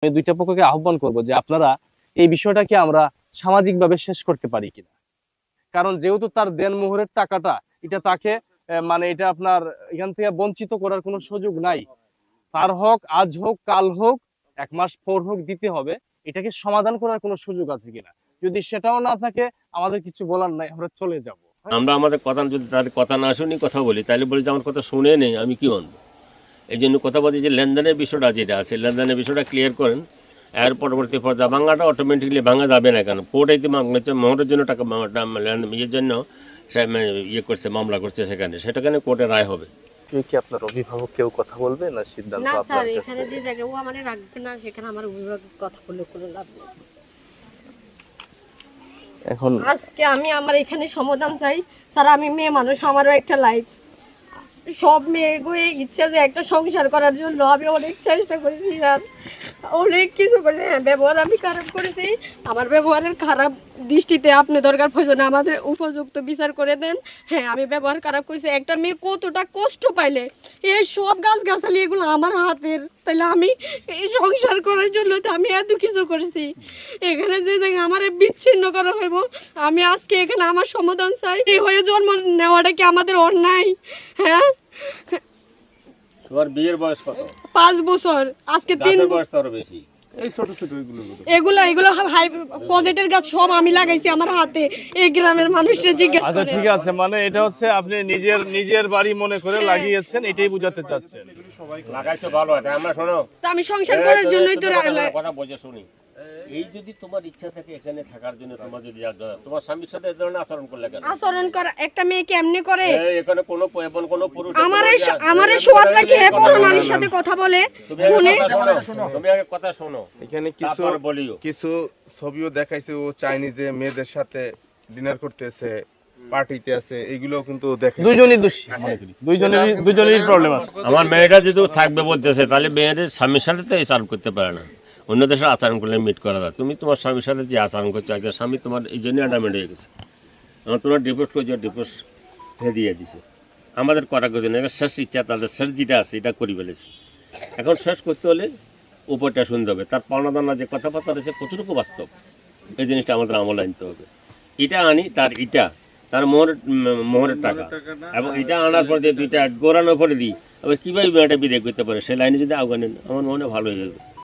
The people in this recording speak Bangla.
আমি দুইটা পক্ষকে আহ্বান করব যে আপনারা এই বিষয়টাকে আমরা সামাজিকভাবে শেষ করতে পারি কিনা। কারণ যেহেতু তার দেনমোহরের টাকাটা এটা তাকে মানে এটা আপনার এখান থেকে বঞ্চিত করার কোনো সুযোগ নাই। তার হক আজ হোক কাল হোক 1 মাস পর হোক দিতে হবে। এটাকে সমাধান করার কোনো সুযোগ আছে কিনা। যদি সেটাও না থাকে আমাদের কিছু বলার নাই, আমরা চলে যাব। আমরা আমাদের কথা যদি তাদের কথা না শুনি কথা বলি, তাহলে বলি যে আমার কথা শুনে নেই, আমি কি আনবো? এই জন্য কথা বলছি যে লেনদেনের বিষয়টা যেটা আছে, লেনদেনের বিষয়টা ক্লিয়ার করেন। এর পরবর্তী পর্যায়ে ভাঙাটা অটোমেটিকলি ভাঙা যাবে না, কেন কোর্ট এই মোহরের জন্য টাকা ইয়ের জন্য ইয়ে করছে, মামলা করছে, সেখানে কোর্টের রায় হবে। কি আপনার অভিভাবক কেউ কথা বলবে না সিদ্ধান্ত না আপনার স্যার, কাছে? এখানে যে জায়গায় ও আমারে রাখবে না, সেখানে আমার অভিভাবক কথা বলে কোনো লাভ নেই। এখন আজকে আমি আমার এখানে সমাধান চাই স্যার। আমি মেয়ে মানুষ, আমারও একটা লাইফ। সব মেয়েগুলো ইচ্ছা যে একটা সংসার করার জন্য আমি অনেক চেষ্টা করেছি স্যার, অনেক কিছু করেছি। হ্যাঁ, ব্যবহার আমি খারাপ করেছি। আমার ব্যবহারের খারাপ দৃষ্টিতে আপনি দরকার প্রয়োজনে আমাদের উপযুক্ত বিচার করে দেন। হ্যাঁ, আমি ব্যবহার খারাপ করেছি। একটা মেয়ে কতটা কষ্ট পাইলে এই সব গাছগাছালি এগুলো আমার হাতের, তাহলে আমি এই সংসার করার জন্য তো আমি এত কিছু করেছি। এখানে যে জায়গায় আমার বিচ্ছিন্ন করা হইব, আমি আজকে এখানে আমার সমাধান চাই। এই হয়ে জন্ম নেওয়াটা কি আমাদের অন্যায়? হ্যাঁ, তোমার বিয়ের বয়স কত? 5 বছর। আজকে 3 বয়স তো বেশি। এই ছোট ছোট এগুলো হাই প্রজেক্টের গাছ সব আমি লাগাইছি আমার হাতে। এই গ্রামের মানুষের জিজ্ঞেস আচ্ছা করে। ঠিক আছে, মানে এটা হচ্ছে আপনি নিজের বাড়ি মনে করে লাগিয়েছেন, এটাই বোঝাতে চাচ্ছেন। লাগাইছো ভালো, এটা আমরা শোনো। তো আমি সংসার করার জন্যই তো কথা বলছে শুনি। এই যদি তোমার ইচ্ছা থাকে এখানে থাকার জন্য, তোমার যদি তোমার স্বামীর সাথে এই ধরনের আচরণ করলে কেন? আচরণ করা একটা মেয়ে কেমনে করে? এখানে কোনো পুরুষ আমারে সোয়াদ নাকি হে পরনারীর সাথে কথা বলে শুনে। তুমি আগে কথা শোনো। এখানে কিছু ছবিও দেখাইছে, ও চাইনি যে মেয়েদের সাথে ডিনার করতেছে, পার্টিতে আছে, এগুলো কিন্তু দেখে। দুইজনই দোষী, দুইজনেরই প্রবলেম আছে। আমার মেয়েটা যদি থাকবে বলতেছে, তাহলে মেয়েদের স্বামীর সাথে তো এই আচরণ করতে পারে না। অন্য দেশের আচরণ করলে মিট করা যায়। তুমি তোমার স্বামীর সাথে যে আচরণ করছো, একটা স্বামী তোমার এই জন্য অ্যাডামেন্ট হয়ে গেছে। আমার তোমার ডিভোর্স করছে, ডিভোর্স দিয়ে দিছে। আমাদের করা করছে না, শেষ ইচ্ছা তাদের শেষ যেটা আছে এটা করি ফেলেছি। এখন শেষ করতে হলে উপরটা শুনতে হবে, তার পাওনা দানা যে কথাবার্তা রয়েছে কতটুকু বাস্তব, এই জিনিসটা আমাদের আমলে আনতে হবে। এটা আনি, তার মোহরের টাকা, এবং এটা আনার পর যে 2টা গোড়ানোর পরে দিই, আবার কীভাবে মেয়েটা বিদায় করতে পারে, সে লাইনে যদি আগানেন আমার মনে ভালো হয়ে যাবে।